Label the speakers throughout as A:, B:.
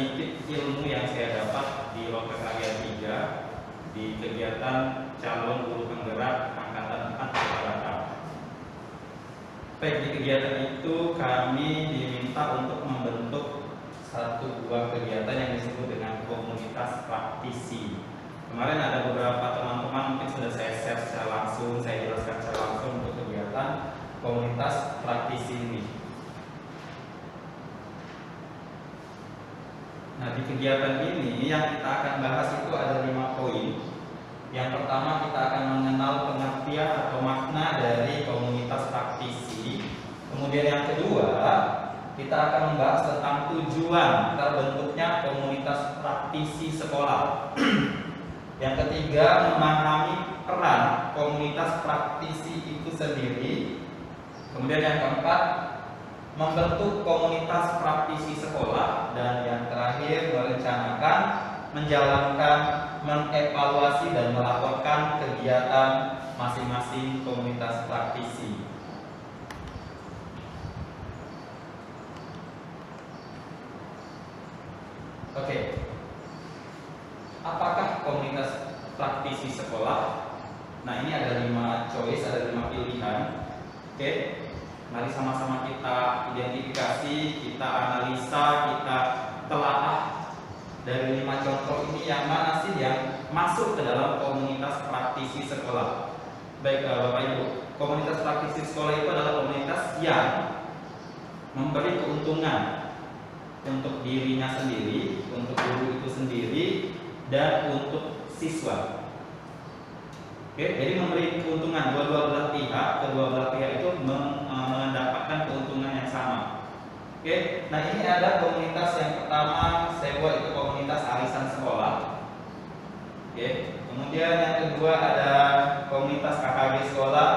A: sedikit ilmu yang saya dapat di Lokakarya 3 di kegiatan calon guru penggerak angkatan 4 rata-rata. Baik, di kegiatan itu kami diminta untuk membentuk satu buah kegiatan yang disebut dengan komunitas praktisi. Kemarin ada beberapa teman-teman mungkin sudah saya share secara langsung, saya jelaskan secara langsung untuk kegiatan komunitas praktisi ini. Nah, di kegiatan ini yang kita akan bahas itu ada 5 poin. Yang pertama, kita akan mengenal pengertian atau makna dari komunitas praktisi. Kemudian yang kedua, kita akan membahas tentang tujuan terbentuknya komunitas praktisi sekolah. Yang ketiga, memahami peran komunitas praktisi itu sendiri. Kemudian yang keempat, membentuk komunitas praktisi sekolah. Dan yang terakhir, merencanakan, menjalankan, mengevaluasi dan melaporkan kegiatan masing-masing komunitas praktisi. Oke. Apakah komunitas praktisi sekolah? Nah, ini ada 5 choice, ada 5 pilihan. Oke. Mari sama-sama kita identifikasi, kita analisa, kita telaah dari 5 contoh ini yang mana sih yang masuk ke dalam komunitas praktisi sekolah. Baik Bapak Ibu, komunitas praktisi sekolah itu adalah komunitas yang memberi keuntungan untuk dirinya sendiri, untuk guru itu sendiri, dan untuk siswa. Oke, jadi memberi keuntungan kedua belah pihak itu mendapatkan keuntungan yang sama. Oke, nah ini ada komunitas yang pertama saya buat itu komunitas arisan sekolah. Oke, kemudian yang kedua ada komunitas KKG sekolah,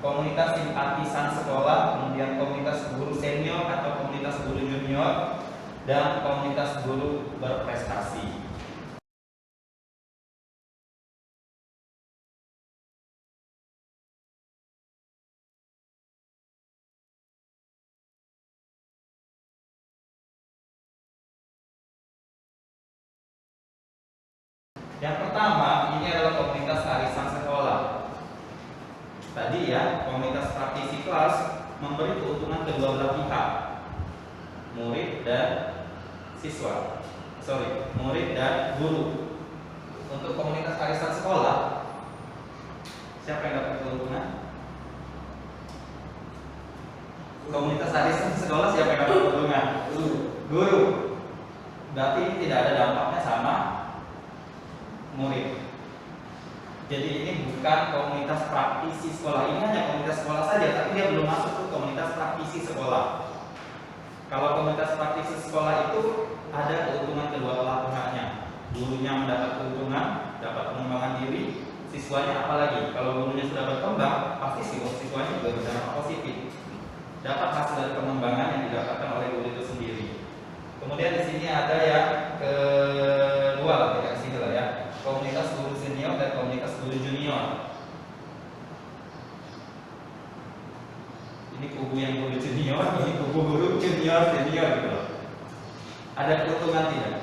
A: komunitas simpatisan sekolah, kemudian komunitas guru senior atau komunitas guru junior, dan komunitas guru berprestasi. Yang pertama, ini adalah komunitas arisan sekolah. Tadi ya, komunitas praktisi kelas memberi keuntungan kedua belah pihak, murid dan siswa. Murid dan guru. Untuk komunitas arisan sekolah, siapa yang dapat keuntungan? Komunitas arisan sekolah siapa yang dapat keuntungan? Guru. Berarti ini tidak ada dampaknya sama murid. Jadi ini bukan komunitas praktisi sekolah, ini hanya komunitas sekolah saja, tapi dia belum masuk ke komunitas praktisi sekolah. Kalau komunitas praktisi sekolah itu ada keuntungan kedua belah pihaknya. Gurunya mendapat keuntungan, dapat pengembangan diri, siswanya apalagi. Kalau gurunya sudah berkembang, pasti siswanya juga berdampak positif. Dapat hasil dari pengembangan yang didapatkan oleh guru itu sendiri. Kemudian di sini ada yang kedua lah, tidak sini lah ya. Komunitas guru senior dan komunitas guru junior. Ini kubu yang guru junior, ini kubu guru junior senior gitu loh. Ada keuntungan tidak?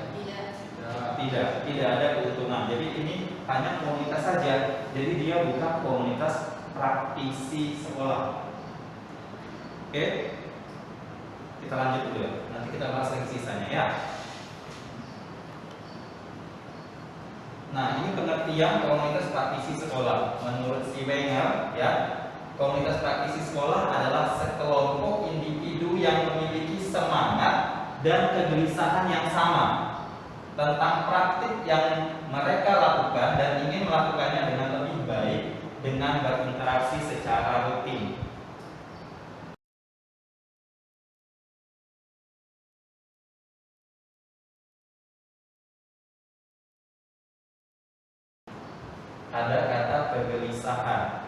A: Tidak ada keuntungan. Jadi ini hanya komunitas saja. Jadi dia bukan komunitas praktisi sekolah. Oke, kita lanjut dulu ya. Nanti kita bahas lagi sisanya ya. Nah, ini pengertian komunitas praktisi sekolah. Menurut si Wenger, ya, komunitas praktisi sekolah adalah sekelompok individu yang memiliki semangat dan kegelisahan yang sama tentang praktik yang mereka lakukan dan ingin melakukannya dengan lebih baik dengan berinteraksi secara rutin. Ada kata kegelisahan.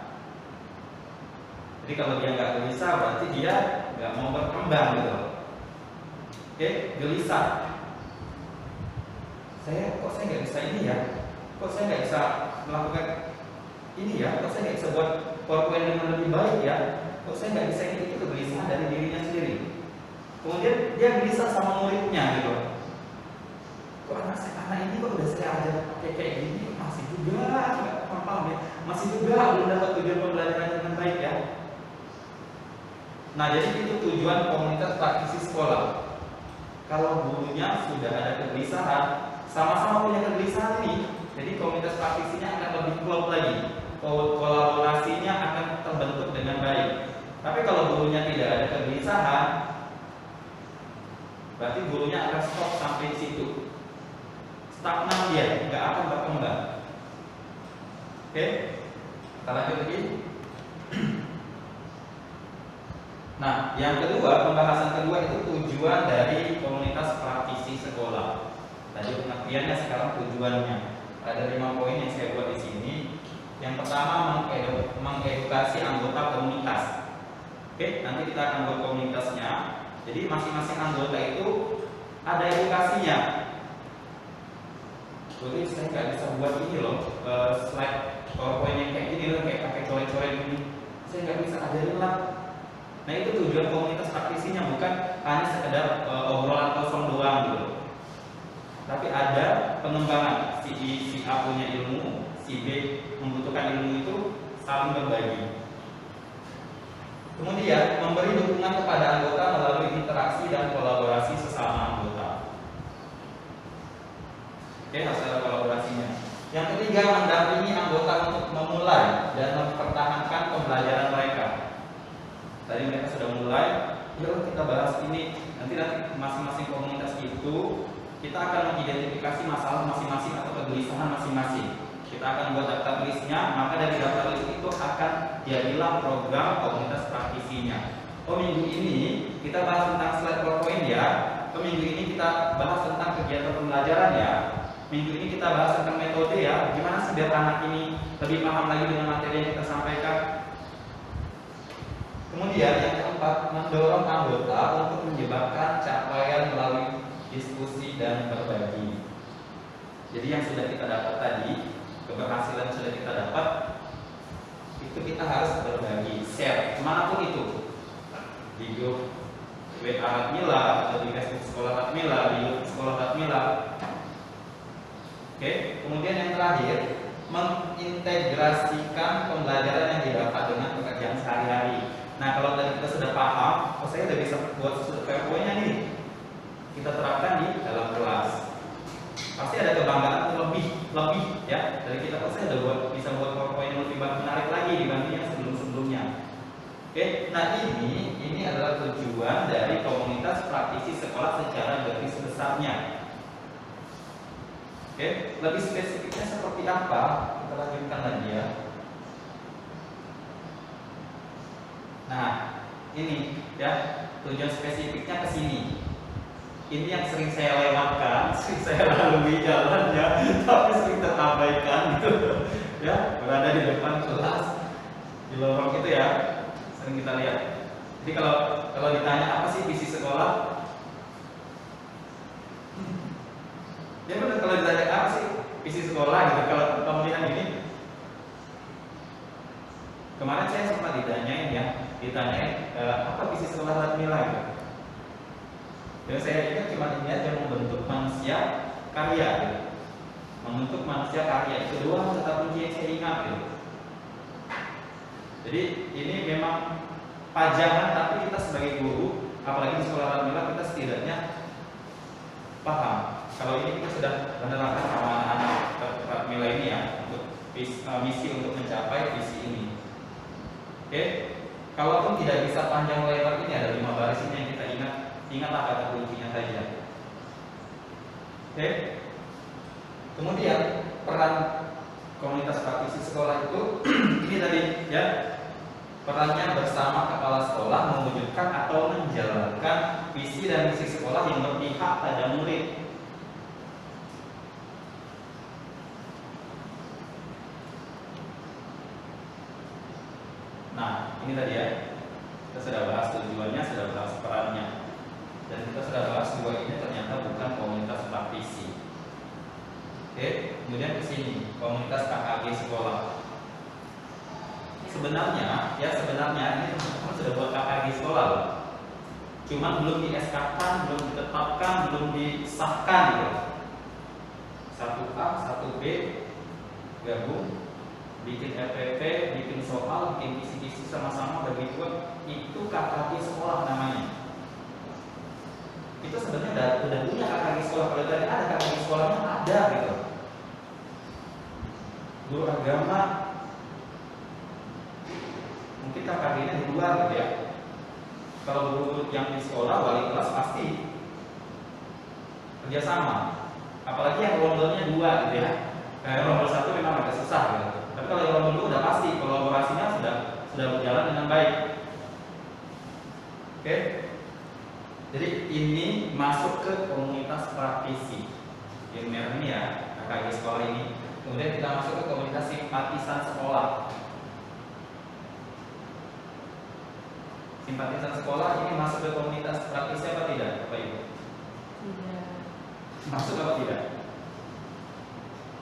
A: Jadi kalau dia nggak gelisah berarti dia nggak mau berkembang gitu. Oke, gelisah. Kok saya nggak bisa ini ya? Kok saya nggak bisa melakukan ini ya? Kok saya nggak bisa buat PowerPoint dengan lebih baik ya? Kok saya nggak bisa ini? Itu kegelisahan dari dirinya sendiri. Kemudian dia gelisah sama muridnya gitu. diajar pakai kayak gini masih juga nggak paham ya, masih juga belum dapat tujuan pembelajaran dengan baik ya. Nah, jadi itu tujuan komunitas praktisi sekolah. Kalau gurunya sudah ada kegelisahan, sama-sama punya kegelisahan ini, jadi komunitas praktisinya akan lebih klop lagi, kolaborasinya akan terbentuk dengan baik. Tapi kalau gurunya tidak ada kegelisahan, berarti gurunya akan stop sampai di situ, stagnan dia, nggak akan berkembang. Oke, kita lanjut lagi. Nah, yang kedua, pembahasan kedua itu tujuan dari komunitas praktisi sekolah. Tadi pengertiannya, sekarang tujuannya. Ada 5 poin yang saya buat di sini. Yang pertama, mengedukasi anggota komunitas. Oke, nanti kita akan buat komunitasnya. Jadi masing-masing anggota itu ada edukasinya. Jadi saya nggak bisa buat ini loh, slide PowerPoint yang kayak gini loh, kayak pakai coret-coret gini. Saya nggak bisa ajarin lah. Nah, itu tujuan komunitas praktisinya, bukan hanya sekedar obrolan kosong doang gitu. Tapi ada pengembangan, si A punya ilmu, si B membutuhkan ilmu itu, saling berbagi. Kemudian memberi dukungan kepada anggota melalui interaksi dan kolaborasi sesama anggota. Oke, harus ada kolaborasinya. Yang ketiga, mendampingi anggota untuk memulai dan mempertahankan pembelajaran mereka. Tadi mereka sudah mulai, yuk kita bahas ini. Nanti masing-masing komunitas itu kita akan mengidentifikasi masalah masing-masing atau kegelisahan masing-masing. Kita akan buat daftar listnya, maka dari daftar list itu akan jadilah program komunitas praktisinya. Oh, minggu ini kita bahas tentang slide PowerPoint ya. Oh, minggu ini kita bahas tentang kegiatan pembelajaran ya. Minggu ini kita bahas tentang metode ya. Gimana sih biar anak ini lebih paham lagi dengan materi yang kita sampaikan. Kemudian yang keempat, mendorong anggota untuk menyebabkan capaian melalui diskusi dan berbagi. Jadi yang sudah kita dapat tadi, keberhasilan sudah kita dapat, itu kita harus berbagi, share, kemanapun itu. Di grup WA Hatmila, atau di Facebook Sekolah Hatmila, di YouTube Sekolah Hatmila. Oke, kemudian yang terakhir, mengintegrasikan pembelajaran yang didapat dengan pekerjaan sehari-hari. Nah, kalau tadi kita sudah paham, oh saya udah bisa buat PowerPoint-nya nih, kita terapkan di dalam kelas. Pasti ada kebanggaan lebih ya dari kita. Oh, saya udah bisa buat PowerPoint yang lebih menarik lagi dibanding yang sebelum-sebelumnya. Oke, nah ini adalah tujuan dari komunitas praktisi sekolah secara garis besarnya. Oke, lebih spesifiknya seperti apa? Kita lanjutkan lagi ya. Nah, ini ya tujuan spesifiknya ke sini. Ini yang sering saya lewatkan, sering saya lalui jalannya, tapi sering terabaikan gitu. Ya, berada di depan kelas, di lorong itu ya, sering kita lihat. Jadi kalau ditanya apa sih visi sekolah, ya benar, kalau ditanya apa sih visi sekolah gitu, kalau pemilihan ini. Kemarin saya sempat ditanyain apa visi sekolah Hatmila gitu. Dan saya ingat cuma ini aja, membentuk manusia karya gitu. Membentuk manusia karya itu doang kata kunci yang saya ingat gitu. Jadi ini memang pajangan, tapi kita sebagai guru, apalagi di sekolah Hatmila, kita setidaknya paham kalau ini kita sudah menerapkan sama anak-anak Hatmila ini ya, untuk misi untuk mencapai visi ini. Oke, kalaupun tidak bisa panjang lebar, ini ada 5 baris ini yang kita ingatlah kata kuncinya saja. Oke, kemudian peran komunitas praktisi sekolah itu ini tadi ya, perannya bersama kepala sekolah mewujudkan atau menjalankan visi dan misi sekolah yang berpihak pada murid. Nah, ini tadi ya, kita sudah bahas tujuannya, sudah bahas perannya, dan kita sudah bahas bahwa ini ternyata bukan komunitas praktisi. Oke, kemudian ke sini, komunitas KKG sekolah. Sebenarnya ini teman-teman sudah buat KKG sekolah loh. Cuma belum di SK-kan, belum ditetapkan, belum disahkan gitu. 1A, 1 gabung, bikin RPP, bikin soal, bikin kisi-kisi sama-sama bagi buat, itu KKG sekolah namanya. Itu sebenarnya udah punya KKG sekolah. Kalau tadi ada KKG sekolahnya ada gitu. Guru agama mungkin KKG-nya di luar gitu ya. Kalau guru yang di sekolah, wali kelas pasti kerjasama. Apalagi yang rondonya 2 gitu ya. Kayak rombel 1 memang agak susah gitu. Tapi kalau yang rombel 2 udah pasti kolaborasinya sudah berjalan dengan baik. Oke. Jadi ini masuk ke komunitas praktisi. Yang merah ini ya, KKG sekolah ini. Kemudian kita masuk ke komunitas simpatisan sekolah. Simpatisan sekolah ini masuk ke komunitas praktisi apa tidak, Bapak Ibu?
B: Tidak.
A: Masuk apa tidak?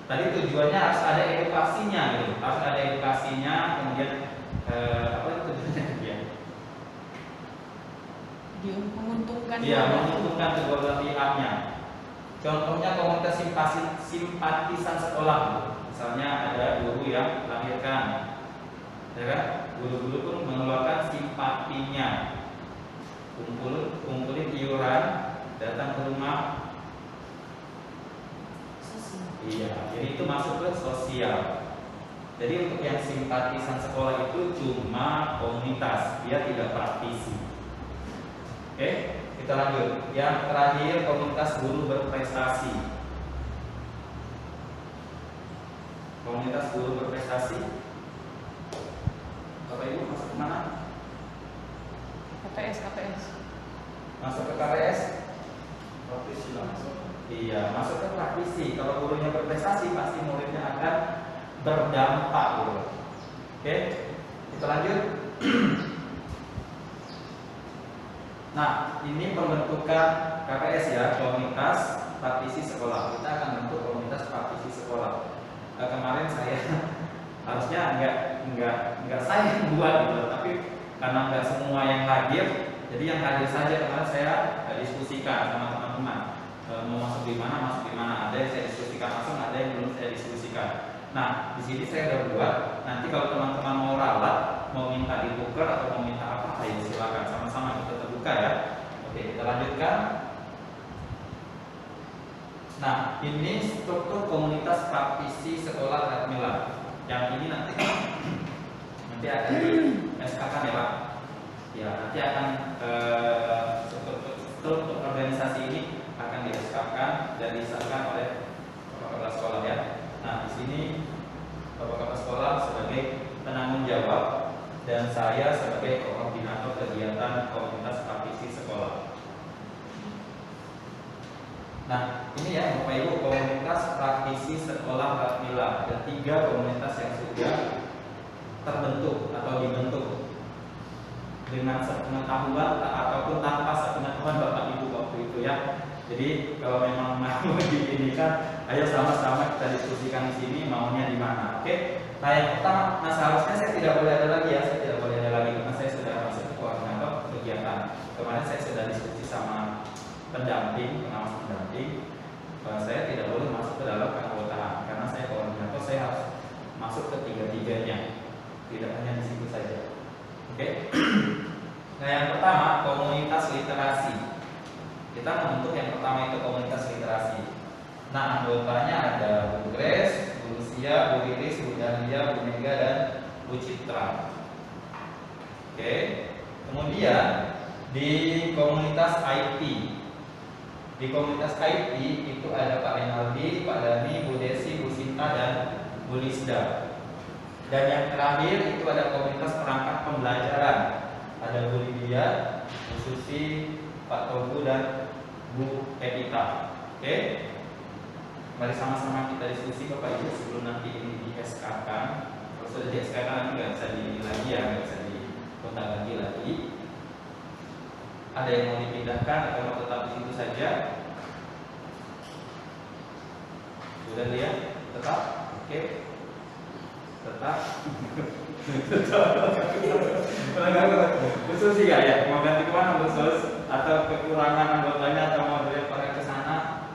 A: Tadi tujuannya harus ada edukasinya gitu. Harus ada edukasinya, kemudian apa itu tujuannya dia?
B: Menguntungkan.
A: Iya, menguntungkan kedua belah pihaknya. Contohnya komunitas simpatisan sekolah. Misalnya ada guru yang melahirkan, ya kan? Guru-guru pun mengeluarkan simpatinya, kumpulin iuran, datang ke rumah. Iya, jadi itu masuk ke sosial. Jadi untuk yang simpatisan sekolah itu cuma komunitas, dia tidak praktisi. Oke, kita lanjut. Yang terakhir komunitas guru berprestasi. Komunitas guru berprestasi. Bapak Ibu masuk ke mana?
B: KPS.
A: Masuk ke KPS?
C: Praktisi langsung.
A: Iya, masuk ke praktisi. Kalau gurunya berprestasi, pasti muridnya akan berdampak gitu. Oke, kita lanjut. Nah, ini pembentukan KPS ya, komunitas praktisi sekolah. Kita akan bentuk komunitas praktisi sekolah. Kemarin saya harusnya enggak saya yang buat gitu, tapi karena enggak semua yang hadir, jadi yang hadir saja kemarin saya diskusikan sama teman-teman. Mau masuk di mana, ada yang saya diskusikan langsung, ada yang belum saya diskusikan. Nah, di sini saya udah buat. Nanti kalau teman-teman mau ralat, mau minta ditukar atau mau minta apa, ayo silakan, sama-sama kita terbuka ya. Oke, kita lanjutkan. Nah, ini struktur komunitas praktisi sekolah Ratmila. Yang ini nanti akan di SK-kan ya Pak. Ya, nanti akan struktur organisasi ini akan di SK-kan dan disahkan oleh Bapak Kepala Sekolah ya. Nah, di sini Bapak Kepala Sekolah sebagai penanggung jawab dan saya sebagai koordinator kegiatan komunitas praktisi sekolah. Nah, ini ya Bapak Ibu, komunitas praktisi sekolah Ratmila. Ada 3 komunitas yang sudah terbentuk atau dibentuk dengan sepengetahuan ataupun tanpa sepengetahuan Bapak Ibu waktu itu ya. Jadi kalau memang mau diinikan, ayo sama-sama kita diskusikan di sini maunya di mana. Oke. Nah, yang pertama, seharusnya saya tidak boleh ada lagi ya, saya tidak boleh ada lagi karena saya sudah masuk ke koordinator kegiatan. Kemarin saya sudah diskusi sama pendamping, pengawas pendamping. Saya tidak boleh masuk ke dalam keanggotaan karena saya koordinator, saya harus masuk ke 3-tiganya, tidak hanya di situ saja. Oke. Nah, yang pertama komunitas literasi. Kita membentuk yang pertama itu komunitas literasi. Nah, anggotanya ada Bu Grace, Bu Lucia, Bu Iris, Bu Dahlia, Bu Mega, dan Bu Citra. Oke. Kemudian di komunitas IT. Di komunitas IT itu ada Pak Renaldi, Pak Dani, Bu Desi, Bu Sinta, dan Bu Lisda. Dan yang terakhir itu ada komunitas perangkat pembelajaran. Ada Bu Lydia, Bu Susi, Pak Togu, dan Bu Evita. Oke. Mari sama-sama kita diskusi Bapak Ibu sebelum nanti ini di SK-kan. Kalau sudah di SK-kan nanti nggak bisa di lagi ya, nggak bisa dikontak lagi. Ada yang mau dipindahkan atau mau tetap di situ saja? Sudah lihat? Tetap? Oke. Tetap. Khusus sih ya, mau ganti kemana khusus? Atau kekurangan anggotanya atau mau dilempar ke sana?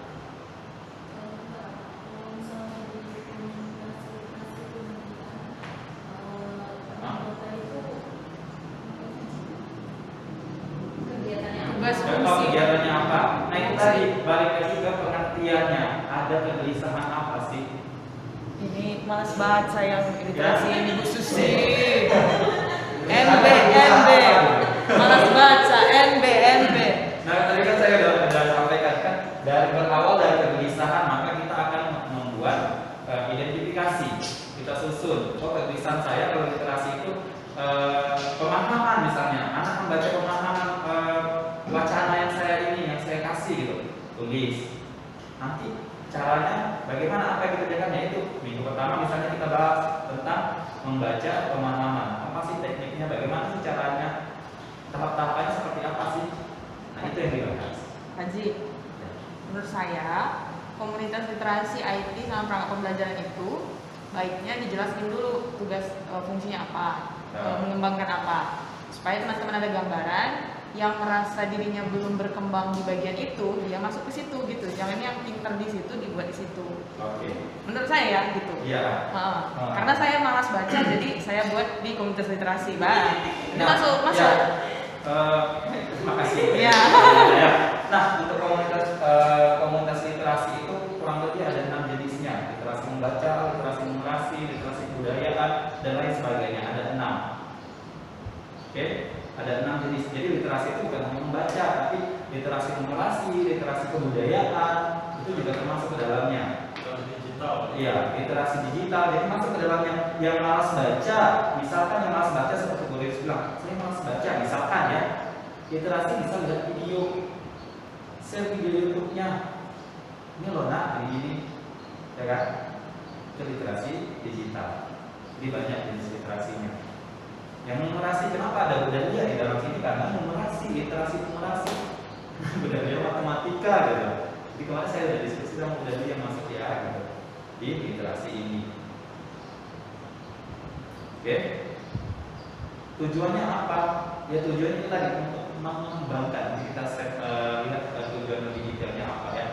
A: ada kegelisahan apa sih?
B: Ini malas banget saya yang literasi ini Bu Susi. NB. Malas baca NB.
A: Nah, tadi kan saya udah sampaikan kan, dari berawal dari kegelisahan maka kita akan membuat identifikasi. Kita susun. Oh, kegelisahan saya kalau literasi itu pemahaman misalnya. Anak membaca pemahaman wacana yang saya kasih gitu. Tulis. Nanti caranya bagaimana, apa yang dikerjakan, yaitu minggu pertama misalnya kita bahas tentang membaca pemahaman. Apa sih tekniknya, bagaimana sih caranya, tahap-tahapannya seperti apa sih? Nah, itu yang dibahas.
B: Haji, menurut saya komunitas literasi IT sama perangkat pembelajaran itu baiknya dijelasin dulu tugas fungsinya apa, mengembangkan apa, supaya teman-teman ada gambaran. Yang merasa dirinya belum berkembang di bagian itu, dia masuk ke situ gitu. Jangan yang pintar di situ dibuat di situ.
A: Oke.
B: Menurut saya ya gitu.
A: Iya.
B: Karena saya malas baca, jadi saya buat di komunitas literasi. Bang, ini masuk.
A: Ya. Terima kasih.
B: Iya.
A: Ya. Nah, untuk komunitas literasi itu kurang lebih ada 6 jenisnya. Literasi membaca, literasi numerasi, literasi kebudayaan, dan lain sebagainya. Ada 6. Oke. Ada 6 jenis. Jadi literasi itu bukan hanya membaca, tapi literasi numerasi, literasi kebudayaan itu juga termasuk ke dalamnya.
C: Digital.
A: Iya, literasi digital. Jadi masuk ke dalamnya. Yang malas baca, misalkan yang malas baca seperti Bu Riris bilang, saya malas baca, misalkan ya. Literasi bisa lihat video, share video YouTube-nya. Ini loh nak, ini, ya kan? Itu literasi digital. Jadi banyak jenis literasinya. Yang numerasi, kenapa ada budaya di dalam sini? Karena numerasi, literasi numerasi, budaya matematika gitu. Jadi kemarin saya sudah diskusi sama budaya yang masuk ya gitu di literasi ini. Oke, tujuannya apa? Ya tujuannya itu tadi untuk mengembangkan. Kita lihat tujuan lebih detailnya apa ya.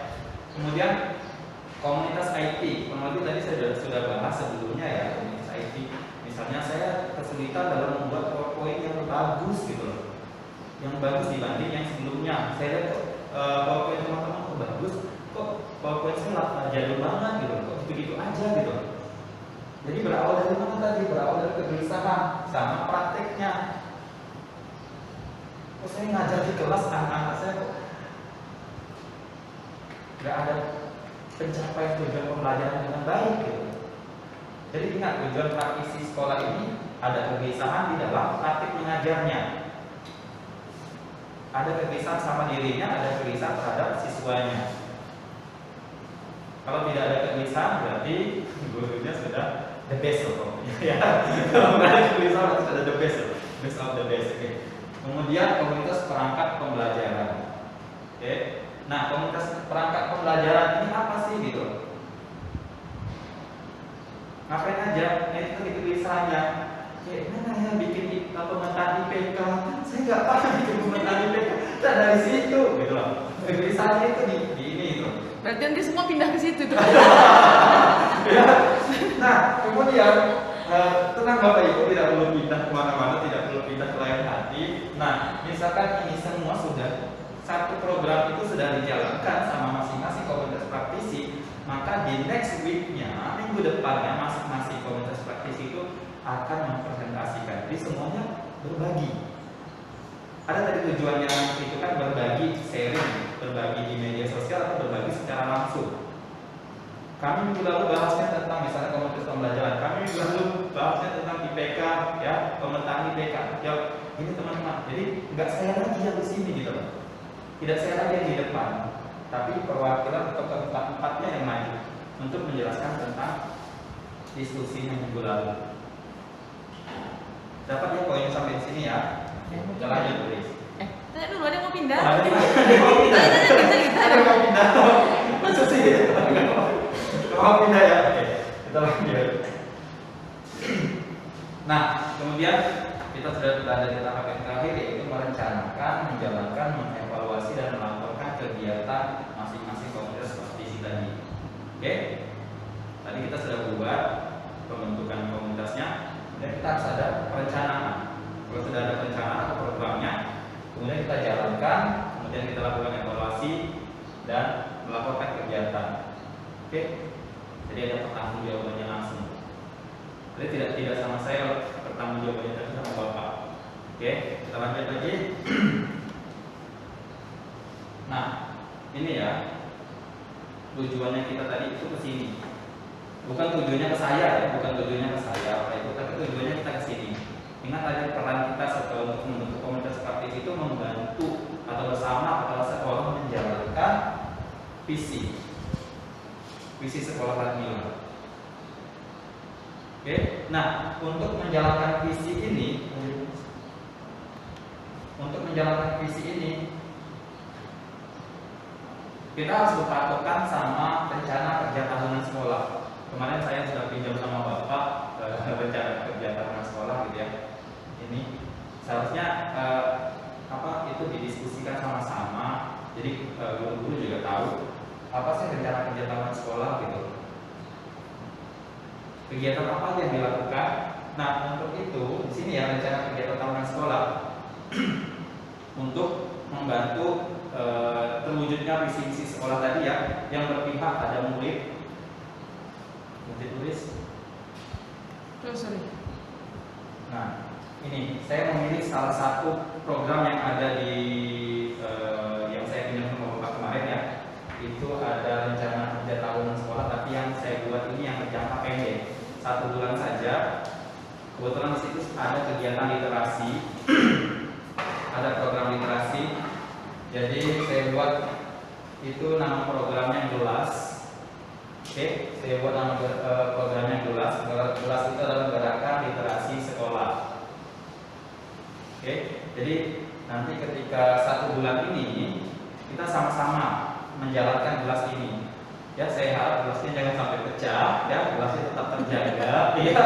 A: Kemudian komunitas IT, kurang lebih tadi saya sudah bahas sebelumnya ya, komunitas IT. Misalnya saya kesulitan dalam membuat PowerPoint yang bagus gitu loh, yang bagus dibanding yang sebelumnya. Saya lihat kok PowerPoint teman-teman kok bagus, kok PowerPoint saya jadul banget gitu, kok begitu aja gitu. Jadi berawal dari mana tadi? Berawal dari kegelisahan sama prakteknya. Kok saya ngajar di kelas anak-anak saya kok nggak ada pencapaian tujuan pembelajaran dengan baik gitu. Jadi ingat, tujuan praktisi sekolah ini ada kegelisahan di dalam praktik mengajarnya. Ada kegelisahan sama dirinya, ada kegelisahan terhadap siswanya. Kalau tidak ada kegelisahan berarti gurunya sudah the best loh. Ya. Kalau nggak ada kegelisahan berarti sudah the best of the best. Okay. Kemudian komunitas perangkat pembelajaran. Oke. Nah, komunitas perangkat pembelajaran ini apa sih gitu? Ngapain aja? Nah, itu kegelisahannya. Kayak mana ya bikin pemetaan IPK? Saya nggak paham bikin pemetaan IPK. Nah, dari situ, gitu loh. Kegelisahannya itu di ini itu.
B: Berarti nanti semua pindah ke situ tuh.
A: Ya. Nah, kemudian tenang Bapak Ibu, tidak perlu pindah kemana-mana, tidak perlu pindah ke lain hati. Nah, misalkan ini semua sudah satu program itu sudah dijalankan sama masing-masing komunitas praktisi, maka di next week-nya, minggu depannya masing-masing komunitas praktisi itu akan mempresentasikan. Jadi semuanya berbagi. Ada tadi tujuannya itu kan berbagi, sharing, berbagi di media sosial atau berbagi secara langsung. Kami minggu lalu bahasnya tentang misalnya komunitas pembelajaran. Kami minggu lalu bahasnya tentang IPK, ya, pemetaan IPK. Ya, ini teman-teman. Jadi nggak saya lagi yang di sini gitu loh. Tidak saya lagi yang di depan, tapi perwakilan atau keempat-empatnya yang maju untuk menjelaskan tentang diskusinya minggu lalu. Dapat ya poin sampai di sini ya. Kita lanjut tulis.
B: Tanya dulu, ada yang mau pindah?
A: Ada yang mau pindah. Ada yang mau pindah. Masa sih? Mau pindah ya? Oke, kita lanjut. Nah, kemudian kita sudah berada di tahap yang terakhir, yaitu merencanakan, menjalankan, mengevaluasi dan melaporkan kegiatan masing-masing komunitas praktisi tadi. Oke? Tadi kita sudah buat pembentukan komunitasnya, dan kita harus ada perencanaan. Kalau sudah ada perencanaan atau programnya, kemudian kita jalankan, kemudian kita lakukan evaluasi dan melaporkan kegiatan. Oke, jadi ada pertanggungjawabannya langsung. Jadi tidak sama saya pertanggungjawabannya, tapi sama Bapak. Oke, kita lanjut lagi. Nah, ini ya tujuannya kita tadi itu ke sini. Bukan tujuannya ke saya ya, bukan tujuannya ke saya apa itu, tapi tujuannya kita ke sini. Ingat tadi peran kita setelah untuk membentuk komunitas praktis itu membantu atau bersama kepala sekolah menjalankan visi sekolah Radmila. Oke, nah untuk menjalankan visi ini, kita harus berpatokan sama rencana kerja tahunan sekolah. Kemarin saya sudah pinjam sama Bapak rencana kerja tahunan sekolah gitu ya. Ini seharusnya itu didiskusikan sama-sama. Jadi guru-guru juga tahu apa sih rencana kerja tahunan sekolah gitu. Kegiatan apa aja yang dilakukan? Nah, untuk itu di sini ya rencana kegiatan tahunan sekolah untuk membantu terwujudnya visi-misi sekolah tadi ya, yang berpihak pada murid tulis.
B: Sorry.
A: Nah, ini saya memilih salah satu program yang ada di yang saya pinjam sama Bapak kemarin ya. Itu ada rencana kerja tahunan sekolah, tapi yang saya buat ini yang berjangka pendek, 1 bulan saja. Kebetulan di situ ada kegiatan literasi, ada program literasi. Jadi saya buat itu nama programnya jelas. Oke, saya buat nama programnya jelas. Jelas itu adalah gerakan literasi sekolah. Oke, jadi nanti ketika 1 bulan ini kita sama-sama menjalankan gelas ini. Ya, saya harap gelasnya jangan sampai pecah, ya, gelasnya tetap terjaga. Ya,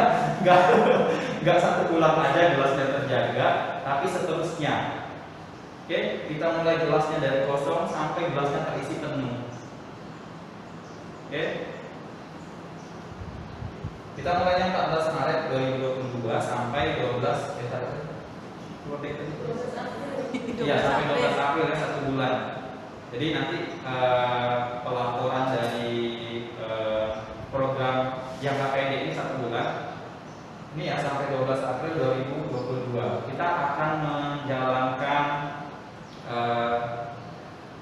A: nggak 1 bulan aja gelasnya terjaga, tapi seterusnya. Oke, kita mulai gelasnya dari kosong sampai gelasnya terisi penuh. Oke, kita mulainya 14 Maret 2022 sampai 12 Iya, sampai 12 April ya, 1 bulan. Jadi nanti pelaporan dari program jangka pendek ini 1 bulan. Ini ya sampai 12 April 2022. Kita akan menjalankan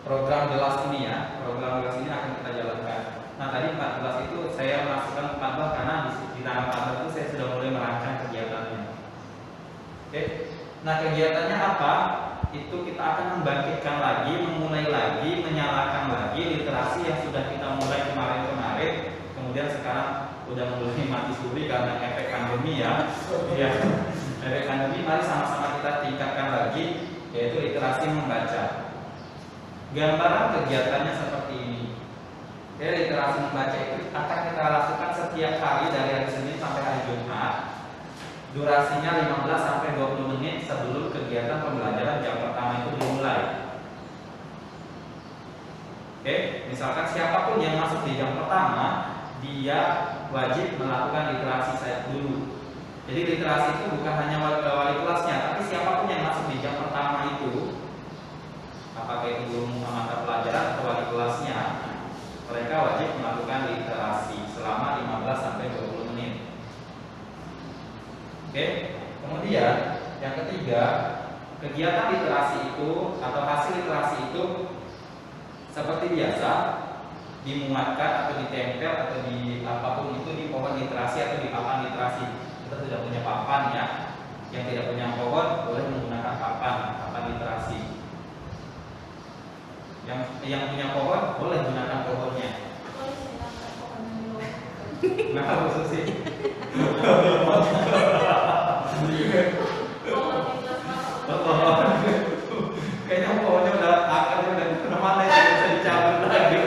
A: program jelas ini ya. Program jelas ini akan kita jalankan. Nah, tadi 14 itu saya masukkan 14 karena di tanggal 14 itu saya sudah mulai merancang kegiatannya. Oke. Nah, kegiatannya apa? Itu kita akan membangkitkan lagi, memulai lagi, menyalakan lagi literasi yang sudah kita mulai kemarin-kemarin. Kemudian sekarang udah mulai mati suri karena efek pandemi ya. Ya, efek pandemi. Mari sama-sama kita tingkatkan lagi, yaitu literasi membaca. Gambaran kegiatannya seperti ini. Ya, literasi membaca itu akan kita lakukan setiap hari dari hari Senin sampai hari Jumat. Durasinya 15 sampai 20 menit sebelum kegiatan pembelajaran jam pertama itu dimulai. Oke, misalkan siapapun yang masuk di jam pertama, dia wajib melakukan literasi saya dulu. Jadi literasi itu bukan hanya wali kelasnya, tapi siapapun yang masuk di jam pertama itu, apakah itu guru mata pelajaran atau wali kelasnya, mereka wajib melakukan literasi selama 15 sampai 20 menit. Oke, kemudian yang ketiga, kegiatan literasi itu atau hasil literasi itu seperti biasa dimuatkan atau ditempel atau di apapun itu di pohon literasi atau di papan literasi. Kita sudah punya papan ya. Yang tidak punya pohon boleh menggunakan papan literasi. Yang punya pohon boleh gunakan pohonnya. Nah, khusus sih. Kayaknya pohonnya udah akarnya udah kemana-mana ya, bisa dicabut lagi.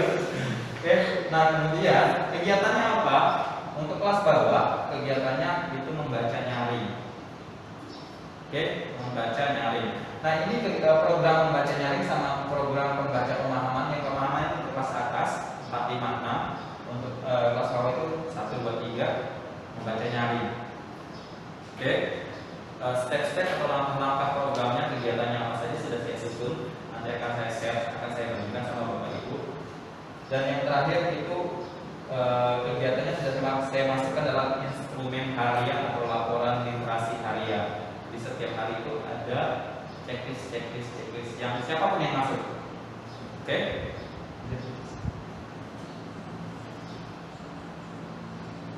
A: Oke, nah kemudian kegiatannya apa? Untuk kelas bawah kegiatannya itu membaca nyaring. Oke, membaca nyaring. Nah ini program membaca nyaring sama program pembaca pemahaman. Yang pemahaman itu kelas atas 4, 5, 6. Untuk kelas bawah itu 1, 2, 3 membaca nyaring. Oke, step-step atau langkah-langkah programnya, kegiatannya apa saja sudah saya susun. Nanti akan saya share, akan saya bagikan sama Bapak Ibu. Dan yang terakhir itu kegiatannya sudah saya masukkan dalam instrumen harian atau laporan literasi harian. Di setiap hari itu ada checklist yang siapapun yang masuk. Oke?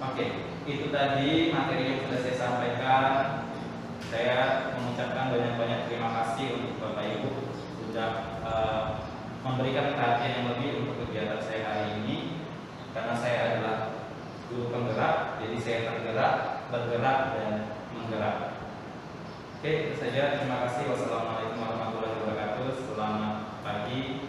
A: Oke, itu tadi materi yang sudah saya sampaikan. Saya mengucapkan banyak-banyak terima kasih untuk Bapak Ibu sudah memberikan perhatian yang lebih untuk kegiatan saya hari ini. Karena saya adalah guru penggerak, jadi saya tergerak, bergerak, dan menggerak. Oke, itu saja. Terima kasih. Wassalamualaikum warahmatullahi wabarakatuh. Selamat pagi.